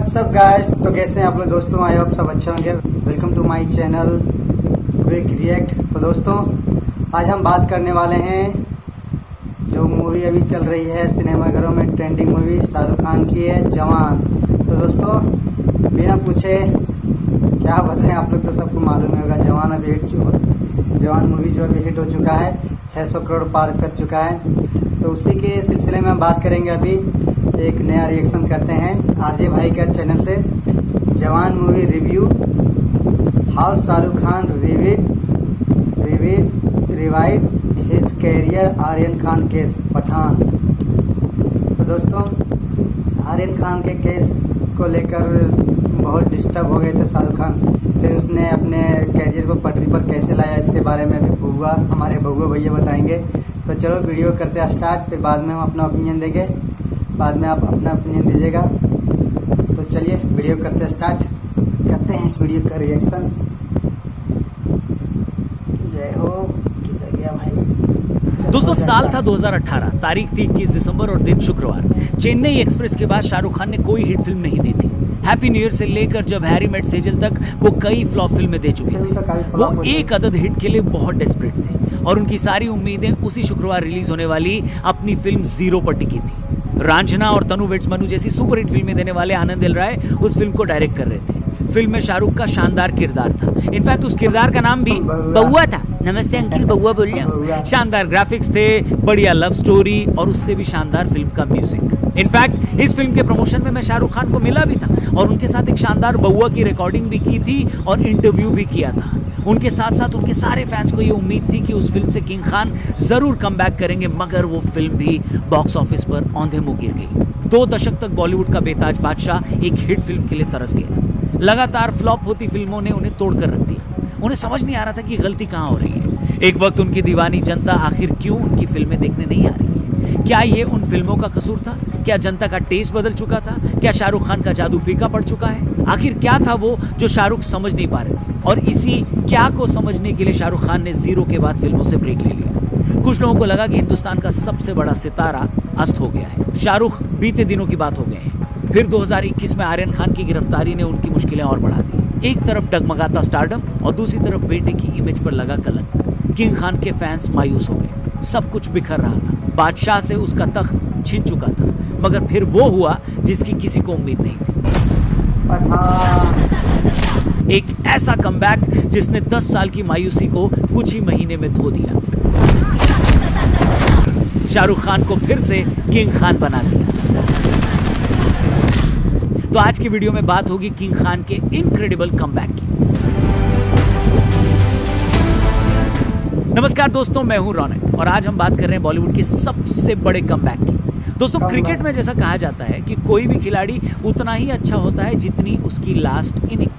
WhatsApp guys, तो कैसे हैं आप लोग दोस्तों। आई होप सब अच्छे होंगे। Welcome to my channel Quick React. तो दोस्तों आज हम बात करने वाले हैं जो मूवी अभी चल रही है सिनेमाघरों में, ट्रेंडिंग मूवी शाहरुख खान की है जवान। तो दोस्तों बिना पूछे क्या बताएं, आप लोग तो सबको मालूम ही होगा जवान अभी जवान मूवी जो अभी हिट हो चुका है, 600 करोड़ पार कर चुका है। तो उसी के सिलसिले में हम बात करेंगे। अभी एक नया रिएक्शन करते हैं आरजे भाई का चैनल से। Jawan movie review, how Shahrukh Khan revive his career, Aryan Khan case Pathaan. तो दोस्तों आर्यन खान के केस को लेकर बहुत डिस्टर्ब हो गए थे शाहरुख खान, फिर उसने अपने कैरियर को पटरी पर कैसे लाया इसके बारे में भी हमारे बउआ भैया बताएंगे। तो चलो वीडियो करते हैं स्टार्ट, फिर बाद में हम अपना ओपिनियन देंगे, बाद में आप अपना ओपिनियन दीजिएगा। तो चलिए वीडियो करते हैं स्टार्ट, करते हैं इस वीडियो का रिएक्शन। जय हो, किधर गया भाई। दोस्तों साल था 2018, तारीख थी 21 दिसंबर और दिन शुक्रवार। चेन्नई एक्सप्रेस के बाद शाहरुख खान ने कोई हिट फिल्म नहीं दी थी। हैप्पी न्यू ईयर से लेकर जब हैरी मेट सेजल तक वो कई फ्लॉप फिल्में दे चुके थे। वो एक अदद हिट के लिए बहुत डेस्परेट थे और उनकी सारी उम्मीदें उसी शुक्रवार रिलीज होने वाली अपनी फिल्म जीरो पर टिकी थी। रांझना और तनु वेट्स मनु जैसी सुपर हिट फिल्में देने वाले आनंद एल राय उस फिल्म को डायरेक्ट कर रहे थे। फिल्म में शाहरुख का शानदार किरदार था। इनफैक्ट उस किरदार का नाम भी बउआ था। नमस्ते अंकल, बउआ बोल रहे हैं। शानदार ग्राफिक्स थे, बढ़िया लव स्टोरी और उससे भी शानदार फिल्म का म्यूजिक। इनफैक्ट इस फिल्म के प्रमोशन में मैं शाहरुख खान को मिला भी था और उनके साथ एक शानदार बउआ की रिकॉर्डिंग भी की थी और इंटरव्यू भी किया था। उनके साथ साथ उनके सारे फैंस को ये उम्मीद थी कि उस फिल्म से किंग खान जरूर कमबैक करेंगे, मगर वो फिल्म भी बॉक्स ऑफिस पर औंधे मुंह गिर गई। 2 दशक तक बॉलीवुड का बेताज बादशाह एक हिट फिल्म के लिए तरस गया। लगातार फ्लॉप होती फिल्मों ने उन्हें तोड़ कर रख दिया। उन्हें समझ नहीं आ रहा था कि गलती कहाँ हो रही है। एक वक्त उनकी दीवानी जनता आखिर क्यों उनकी फिल्में देखने नहीं आ रही है। क्या ये उन फिल्मों का कसूर था? क्या जनता का टेस्ट बदल चुका था? क्या शाहरुख खान का जादू फीका पड़ चुका है? आखिर क्या था वो जो शाहरुख समझ नहीं पा रहे थे? और इसी क्या को समझने के लिए शाहरुख खान ने जीरो के बाद फिल्मों से ब्रेक ले लिया। कुछ लोगों को लगा कि हिंदुस्तान का सबसे बड़ा सितारा अस्त हो गया है, शाहरुख बीते दिनों की बात हो गए हैं। फिर 2021 में आर्यन खान की गिरफ्तारी ने उनकी मुश्किलें और बढ़ा दी। एक तरफ डगमगाता स्टारडम और दूसरी तरफ बेटे की इमेज पर लगा कलंक। किंग खान के फैंस मायूस हो गए। सब कुछ बिखर रहा था। बादशाह से उसका तख्त छीन चुका था, मगर फिर वो हुआ जिसकी किसी को उम्मीद नहीं थी। एक ऐसा कमबैक जिसने 10 साल की मायूसी को कुछ ही महीने में धो दिया। शाहरुख खान को फिर से किंग खान बना दिया। तो आज की वीडियो में बात होगी किंग खान के इनक्रेडिबल कमबैक की। नमस्कार दोस्तों, मैं हूं रौनक और आज हम बात कर रहे हैं बॉलीवुड के सबसे बड़े कमबैक की। दोस्तों क्रिकेट में जैसा कहा जाता है कि कोई भी खिलाड़ी उतना ही अच्छा होता है जितनी उसकी लास्ट इनिंग,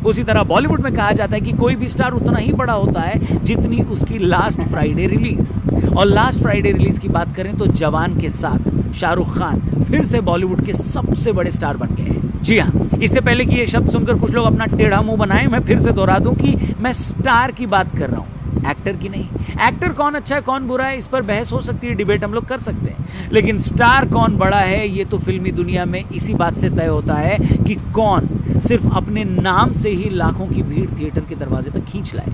उसी तरह बॉलीवुड में कहा जाता है कि कोई भी स्टार उतना ही बड़ा होता है जितनी उसकी लास्ट फ्राइडे रिलीज। और लास्ट फ्राइडे रिलीज की बात करें तो जवान के साथ शाहरुख खान फिर से बॉलीवुड के सबसे बड़े स्टार बन गए हैं। जी हाँ, इससे पहले कि ये शब्द सुनकर कुछ लोग अपना टेढ़ा मुंह बनाएं, मैं फिर से दोहरा दूं कि मैं स्टार की बात कर रहा हूं, एक्टर की नहीं। एक्टर कौन अच्छा है कौन बुरा है इस पर बहस हो सकती है, डिबेट हम लोग कर सकते हैं, लेकिन स्टार कौन बड़ा है ये तो फिल्मी दुनिया में इसी बात से तय होता है कि कौन सिर्फ अपने नाम से ही लाखों की भीड़ थिएटर के दरवाजे तक खींच लाए।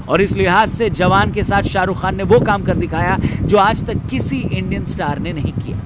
और इस लिहाज से जवान के साथ शाहरुख खान ने वो काम कर दिखाया जो आज तक किसी इंडियन स्टार ने नहीं किया।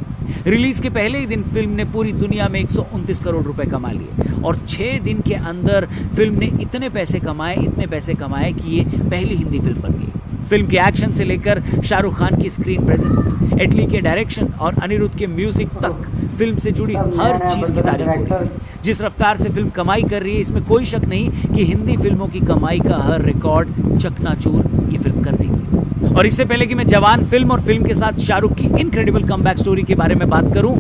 रिलीज के पहले ही दिन फिल्म ने पूरी दुनिया में 129 करोड़ रुपए कमा लिए और 6 दिन के अंदर फिल्म ने इतने पैसे कमाए कि ये पहली हिंदी फिल्म बन गई। फिल्म के एक्शन से लेकर शाहरुख खान की स्क्रीन प्रेजेंस, एटली के डायरेक्शन और अनिरुद्ध के म्यूजिक तक फिल्म से जुड़ी हर चीज की तारीफ हो रही है। जिस रफ्तार से फिल्म कमाई कर रही है इसमें कोई शक नहीं कि हिंदी फिल्मों की कमाई का हर रिकॉर्ड चकनाचूर ये फिल्म कर देगी। और इससे पहले कि मैं जवान फिल्म और फिल्म के साथ शाहरुख की इनक्रेडिबल कमबैक स्टोरी के बारे में बात करूं,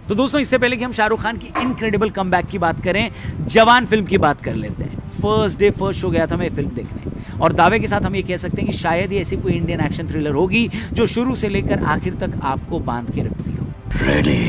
तो दोस्तों इससे पहले कि हम शाहरुख खान की इनक्रेडिबल कमबैक की बात करें, जवान फिल्म की बात कर लेते हैं। फर्स्ट डे फर्स्ट शो गया था मैं फिल्म देखने और दावे के साथ हम ये कह सकते हैं कि शायद ही ऐसी कोई इंडियन एक्शन थ्रिलर होगी जो शुरू से लेकर आखिर तक आपको बांध के रखती हो। रेडी।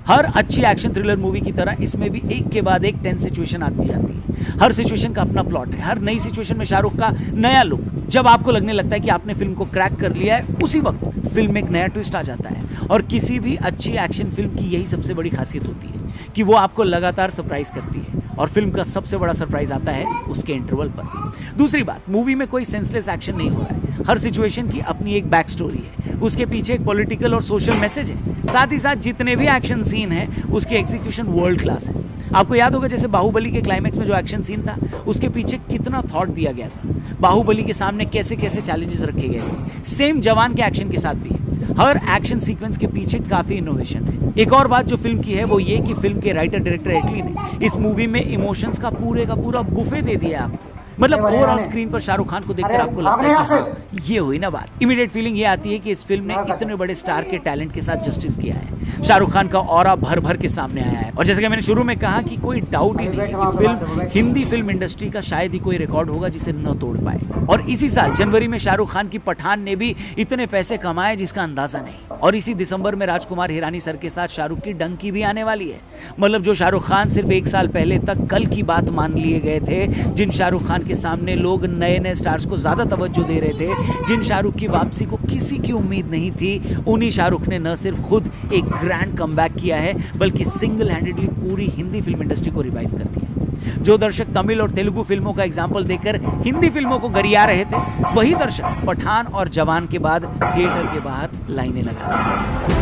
हर अच्छी एक्शन थ्रिलर मूवी की तरह इसमें भी एक के बाद एक टेंस सिचुएशन आती जाती है। हर सिचुएशन का अपना प्लॉट है, हर नई सिचुएशन में शाहरुख का नया लुक। जब आपको लगने लगता है कि आपने फिल्म को क्रैक कर लिया है, उसी वक्त फिल्म में एक नया ट्विस्ट आ जाता है। और किसी भी अच्छी एक्शन फिल्म की यही सबसे बड़ी खासियत होती है कि वो आपको लगातार सरप्राइज करती है, और फिल्म का सबसे बड़ा सरप्राइज आता है उसके इंटरवल पर। दूसरी बात, मूवी में कोई सेंसलेस एक्शन नहीं हो रहा है। हर सिचुएशन की अपनी एक बैक स्टोरी है, उसके पीछे एक पॉलिटिकल और सोशल मैसेज है। साथ ही साथ जितने भी एक्शन सीन हैं उसके एग्जीक्यूशन वर्ल्ड क्लास है। आपको याद होगा जैसे बाहुबली के क्लाइमैक्स में जो एक्शन सीन था, उसके पीछे कितना थॉट दिया गया था, बाहुबली के सामने कैसे कैसे चैलेंजेस रखे गए थे। सेम जवान के एक्शन के साथ भी है। हर एक्शन सीक्वेंस के पीछे काफी इनोवेशन है। एक और बात जो फिल्म की है वो ये कि फिल्म के राइटर डायरेक्टर एटली ने इस मूवी में इमोशंस का पूरा बुफे दे दिया है आपको। मतलब ओवरऑल स्क्रीन पर शाहरुख खान को देखकर आपको लगता है कि हाँ, ये हुई ना बात। इमीडिएट फीलिंग ये आती है कि इस फिल्म ने इतने बड़े स्टार के टैलेंट के साथ जस्टिस किया है। शाहरुख खान का ऑरा भर भर के सामने आया है। और जैसे कि मैंने शुरू में कहा कि कोई डाउट ही नहीं है कि फिल्म हिंदी फिल्म इंडस्ट्री का शायद ही कोई रिकॉर्ड होगा जिसे न तोड़ पाए। और इसी साल जनवरी में शाहरुख खान की पठान ने भी इतने पैसे कमाए जिसका अंदाजा नहीं। और इसी दिसंबर में राजकुमार हिरानी सर के साथ शाहरुख की डंकी भी आने वाली है। मतलब जो शाहरुख खान सिर्फ एक साल पहले तक कल की बात मान लिए गए थे, जिन शाहरुख खान के सामने लोग नए नए स्टार्स को ज्यादा तवज्जो दे रहे थे, जिन शाहरुख की वापसी को किसी की उम्मीद नहीं थी, उन्हीं शाहरुख ने न सिर्फ खुद एक ग्रैंड कमबैक किया है बल्कि सिंगल हैंडेडली पूरी हिंदी फिल्म इंडस्ट्री को रिवाइव कर दिया। जो दर्शक तमिल और तेलुगु फिल्मों का एग्जाम्पल देकर हिंदी फिल्मों को गरिया रहे थे, वही दर्शक पठान और जवान के बाद थिएटर के बाहर लाइनें लगा रहे हैं।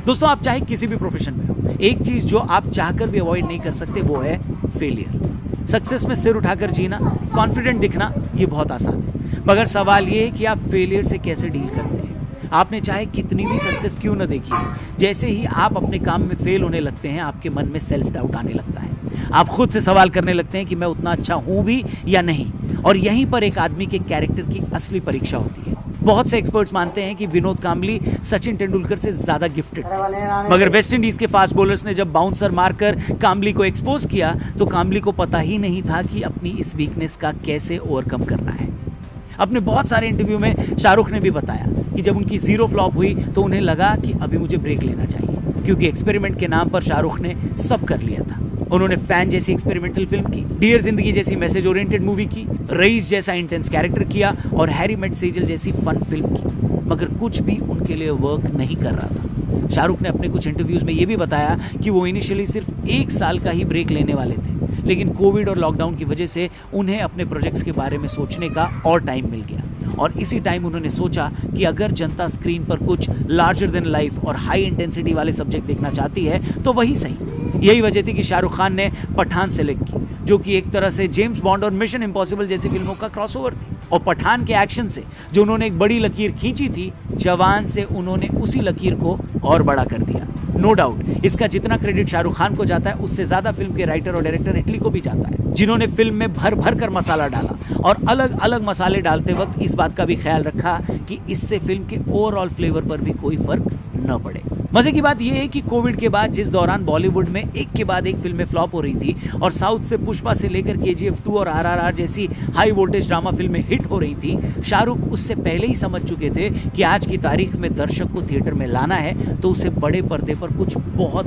दोस्तों, आप चाहे किसी भी प्रोफेशन में हो, एक चीज जो आप चाहकर भी अवॉइड नहीं कर सकते वो है फेलियर। सक्सेस में सिर उठाकर जीना, कॉन्फिडेंट दिखना, ये बहुत आसान है, मगर सवाल ये है कि आप फेलियर से कैसे डील करते हैं। आपने चाहे कितनी भी सक्सेस क्यों न देखी हो, जैसे ही आप अपने काम में फेल होने लगते हैं, आपके मन में सेल्फ डाउट आने लगता है। आप खुद से सवाल करने लगते हैं कि मैं उतना अच्छा हूं भी या नहीं। और यहीं पर एक आदमी के कैरेक्टर की असली परीक्षा होती है। बहुत से एक्सपर्ट्स मानते हैं कि विनोद कांबली सचिन तेंदुलकर से ज्यादा गिफ्टेड थे, मगर वेस्ट इंडीज के फास्ट बॉलर्स ने जब बाउंसर मारकर कांबली को एक्सपोज किया तो कांबली को पता ही नहीं था कि अपनी इस वीकनेस का कैसे ओवरकम करना है। अपने बहुत सारे इंटरव्यू में शाहरुख ने भी बताया कि जब उनकी जीरो फ्लॉप हुई तो उन्हें लगा कि अभी मुझे ब्रेक लेना चाहिए, क्योंकि एक्सपेरिमेंट के नाम पर शाहरुख ने सब कर लिया था। उन्होंने फैन जैसी एक्सपेरिमेंटल फिल्म की, डियर जिंदगी जैसी मैसेज ओरिएंटेड मूवी की, रईस जैसा इंटेंस कैरेक्टर किया और हैरी मेट सेजल जैसी फन फिल्म की, मगर कुछ भी उनके लिए वर्क नहीं कर रहा था। शाहरुख ने अपने कुछ इंटरव्यूज में ये भी बताया कि वो इनिशियली सिर्फ 1 साल का ही ब्रेक लेने वाले थे, लेकिन कोविड और लॉकडाउन की वजह से उन्हें अपने प्रोजेक्ट्स के बारे में सोचने का और टाइम मिल गया। और इसी टाइम उन्होंने सोचा कि अगर जनता स्क्रीन पर कुछ लार्जर देन लाइफ और हाई इंटेंसिटी वाले सब्जेक्ट देखना चाहती है तो वही सही। यही वजह थी कि शाहरुख खान ने पठान सेलेक्ट की, जो कि एक तरह से जेम्स बॉन्ड और मिशन इम्पॉसिबल जैसी फिल्मों का क्रॉसओवर थी। और पठान के एक्शन से जो उन्होंने एक बड़ी लकीर खींची थी, जवान से उन्होंने उसी लकीर को और बड़ा कर दिया। नो डाउट इसका जितना क्रेडिट शाहरुख खान को जाता है, उससे ज्यादा फिल्म के राइटर और डायरेक्टर एटली को भी जाता है, जिन्होंने फिल्म में भर भर कर मसाला डाला और अलग अलग मसाले डालते वक्त इस बात का भी ख्याल रखा कि इससे फिल्म के ओवरऑल फ्लेवर पर भी कोई फर्क न पड़े। मजे की बात यह है कि कोविड के बाद जिस दौरान बॉलीवुड में एक के बाद एक फिल्में फ्लॉप हो रही थी और साउथ से पुष्पा से लेकर KGF 2 और RRR जैसी हाई वोल्टेज ड्रामा फिल्में हिट हो रही थी, शाहरुख उससे पहले ही समझ चुके थे कि आज की तारीख में दर्शक को थिएटर में लाना है तो उसे बड़े पर्दे पर कुछ बहुत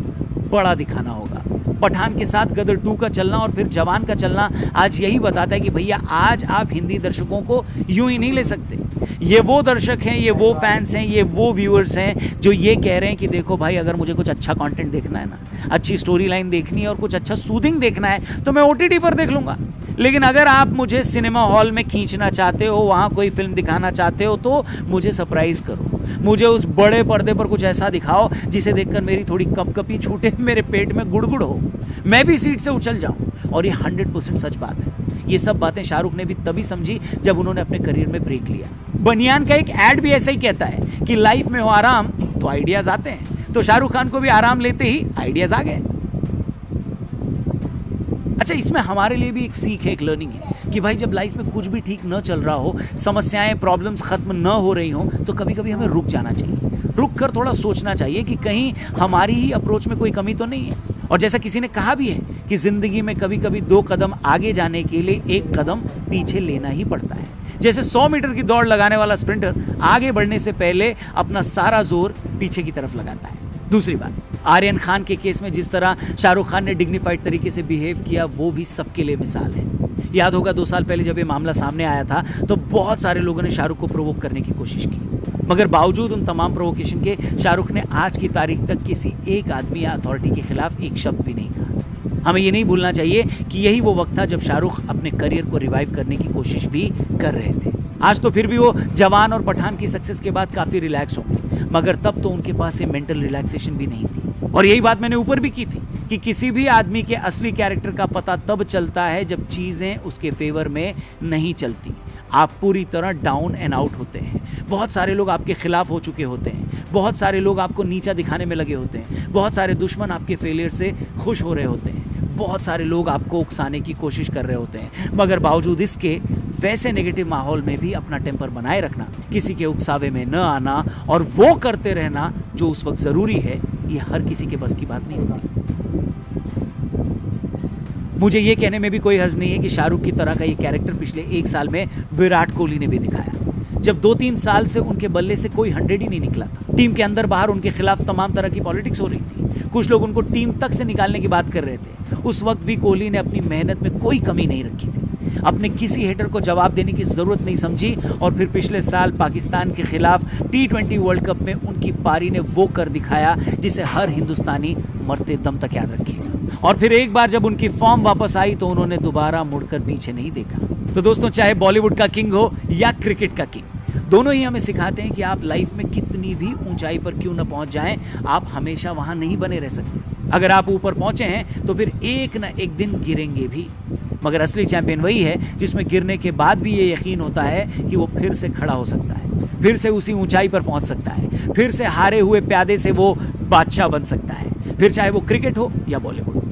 बड़ा दिखाना होगा। पठान के साथ गदर 2 का चलना और फिर जवान का चलना आज यही बताता है कि भैया आज आप हिंदी दर्शकों को यूं ही नहीं ले सकते। ये वो दर्शक हैं, ये वो फैंस हैं, ये वो व्यूअर्स हैं जो ये कह रहे हैं कि देखो भाई, अगर मुझे कुछ अच्छा कंटेंट देखना है ना, अच्छी स्टोरी लाइन देखनी है और कुछ अच्छा सूदिंग देखना है तो मैं OTT पर देख लूँगा। लेकिन अगर आप मुझे सिनेमा हॉल में खींचना चाहते हो, वहाँ कोई फिल्म दिखाना चाहते हो तो मुझे सरप्राइज़ करो, मुझे उस बड़े पर्दे पर कुछ ऐसा दिखाओ जिसे देखकर मेरी थोड़ी कपकपी छूटे, मेरे पेट में गुड़गुड़ हो, मैं भी सीट से उछल जाऊं। और ये 100% सच बात है। ये सब बातें शाहरुख ने भी तभी समझी जब उन्होंने अपने करियर में ब्रेक लिया। बनियान का एक ऐड भी ऐसा ही कहता है कि लाइफ में हो आराम तो आइडियाज आते हैं। तो शाहरुख खान को भी आराम लेते ही आइडियाज आ गए। अच्छा, इसमें हमारे लिए भी एक सीख है, एक लर्निंग है कि भाई जब लाइफ में कुछ भी ठीक न चल रहा हो, समस्याएं प्रॉब्लम्स खत्म न हो रही हो, तो कभी कभी हमें रुक जाना चाहिए, रुक कर थोड़ा सोचना चाहिए कि कहीं हमारी ही अप्रोच में कोई कमी तो नहीं है। और जैसा किसी ने कहा भी है कि जिंदगी में कभी कभी 2 कदम आगे जाने के लिए 1 कदम पीछे लेना ही पड़ता है। जैसे 100 मीटर की दौड़ लगाने वाला स्प्रिंटर आगे बढ़ने से पहले अपना सारा जोर पीछे की तरफ लगाता है। दूसरी बात, आर्यन खान के केस में जिस तरह शाहरुख खान ने डिग्निफाइड तरीके से बिहेव किया वो भी सबके लिए मिसाल है। याद होगा 2 साल पहले जब ये मामला सामने आया था तो बहुत सारे लोगों ने शाहरुख को प्रोवोक करने की कोशिश की, मगर बावजूद उन तमाम प्रोवोकेशन के शाहरुख ने आज की तारीख तक किसी एक आदमी या अथॉरिटी के खिलाफ एक शब्द भी नहीं कहा। हमें ये नहीं भूलना चाहिए कि यही वो वक्त था जब शाहरुख अपने करियर को रिवाइव करने की कोशिश भी कर रहे थे। आज तो फिर भी वो जवान और पठान की सक्सेस के बाद काफ़ी रिलैक्स होंगे, मगर तब तो उनके पास ये मेंटल रिलैक्सेशन भी नहीं थी। और यही बात मैंने ऊपर भी की थी कि किसी भी आदमी के असली कैरेक्टर का पता तब चलता है जब चीज़ें उसके फेवर में नहीं चलती। आप पूरी तरह डाउन एंड आउट होते हैं। बहुत सारे लोग आपके खिलाफ हो चुके होते हैं, बहुत सारे लोग आपको नीचा दिखाने में लगे होते हैं, बहुत सारे दुश्मन आपके फेलियर से खुश हो रहे होते हैं, बहुत सारे लोग आपको उकसाने की कोशिश कर रहे होते हैं, मगर बावजूद इसके वैसे नेगेटिव माहौल में भी अपना टेम्पर बनाए रखना, किसी के उकसावे में न आना और वो करते रहना जो उस वक्त ज़रूरी है, ये हर किसी के बस की बात नहीं होती। मुझे ये कहने में भी कोई हर्ज नहीं है कि शाहरुख की तरह का ये कैरेक्टर पिछले 1 साल में विराट कोहली ने भी दिखाया, जब 2-3 साल से उनके बल्ले से कोई 100 ही नहीं निकला था। टीम के अंदर बाहर उनके खिलाफ तमाम तरह की पॉलिटिक्स हो रही थी, कुछ लोग उनको टीम तक से निकालने की बात कर रहे थे। उस वक्त भी कोहली ने अपनी मेहनत में कोई कमी नहीं रखी थी, अपने किसी हेटर को जवाब देने की ज़रूरत नहीं समझी और फिर पिछले साल पाकिस्तान के खिलाफ T20 वर्ल्ड कप में उनकी पारी ने वो कर दिखाया जिसे हर हिंदुस्तानी मरते दम तक याद रखेगा। और फिर एक बार जब उनकी फॉर्म वापस आई तो उन्होंने दोबारा मुड़कर पीछे नहीं देखा। तो दोस्तों, चाहे बॉलीवुड का किंग हो या क्रिकेट का किंग, दोनों ही हमें सिखाते हैं कि आप लाइफ में कितनी भी ऊंचाई पर क्यों न पहुंच जाएं, आप हमेशा वहां नहीं बने रह सकते। अगर आप ऊपर पहुंचे हैं तो फिर एक न एक दिन गिरेंगे भी, मगर असली चैंपियन वही है जिसमें गिरने के बाद भी ये यकीन होता है कि वो फिर से खड़ा हो सकता है, फिर से उसी ऊंचाई पर पहुंच सकता है, फिर से हारे हुए प्यादे से वो बादशाह बन सकता है, फिर चाहे वो क्रिकेट हो या बॉलीवुड।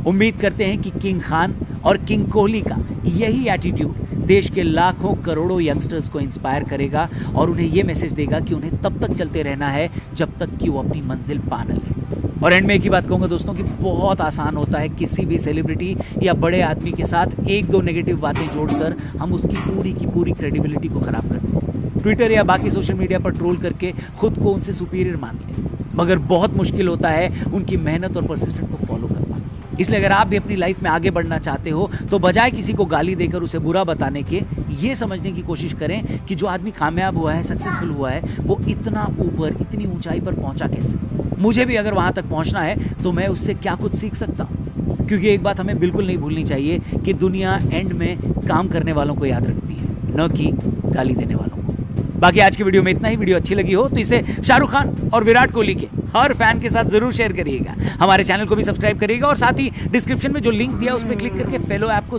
उम्मीद करते हैं कि किंग खान और किंग कोहली का यही एटीट्यूड देश के लाखों करोड़ों यंगस्टर्स को इंस्पायर करेगा और उन्हें ये मैसेज देगा कि उन्हें तब तक चलते रहना है जब तक कि वो अपनी मंजिल पा न ले। और एंड में एक ही बात कहूँगा दोस्तों कि बहुत आसान होता है किसी भी सेलिब्रिटी या बड़े आदमी के साथ 1-2 नेगेटिव बातें जोड़कर हम उसकी पूरी की पूरी क्रेडिबिलिटी को ख़राब कर दें, ट्विटर या बाकी सोशल मीडिया पर ट्रोल करके खुद को उनसे सुपीरियर मान लें, मगर बहुत मुश्किल होता है उनकी मेहनत और परसिस्टेंट को फॉलो कर पाना। इसलिए अगर आप भी अपनी लाइफ में आगे बढ़ना चाहते हो तो बजाय किसी को गाली देकर उसे बुरा बताने के, ये समझने की कोशिश करें कि जो आदमी कामयाब हुआ है, सक्सेसफुल हुआ है, वो इतना ऊपर, इतनी ऊंचाई पर पहुंचा कैसे। मुझे भी अगर वहां तक पहुंचना है तो मैं उससे क्या कुछ सीख सकता हूं, क्योंकि एक बात हमें बिल्कुल नहीं भूलनी चाहिए कि दुनिया एंड में काम करने वालों को याद रखती है, न कि गाली देने वालों को। बाकी आज की वीडियो में इतना ही। वीडियो अच्छी लगी हो तो इसे शाहरुख खान और विराट कोहली के हर फैन के साथ जरूर शेयर करिएगा। हमारे चैनल को भी सब्सक्राइब करिएगा और साथ ही डिस्क्रिप्शन में जो लिंक दिया उस पर क्लिक करके फेलो ऐप को।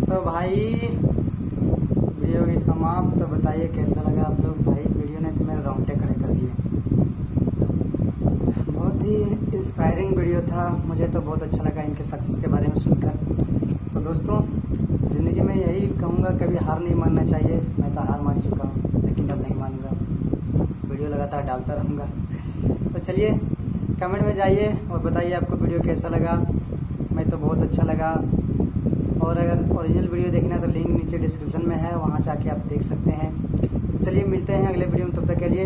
तो भाई वीडियो की समाप्त। तो बताइए कैसा लगा आप लोग। भाई वीडियो ने तो मेरे रोंगटे खड़े कर दिए। बहुत ही इंस्पायरिंग वीडियो था, मुझे तो बहुत अच्छा लगा इनके सक्सेस के बारे में सुनकर। तो दोस्तों, ज़िंदगी में यही कहूँगा, कभी हार नहीं मानना चाहिए। मैं तो हार मान चुका हूँ लेकिन अब नहीं मानूंगा, वीडियो लगातार डालता रहूँगा। तो चलिए कमेंट में जाइए और बताइए आपको वीडियो कैसा लगा। मैं तो बहुत अच्छा लगा। और अगर ओरिजिनल वीडियो देखना है तो लिंक नीचे डिस्क्रिप्शन में है, वहाँ जाके आप देख सकते हैं। तो चलिए मिलते हैं अगले वीडियो में, तब तक के लिए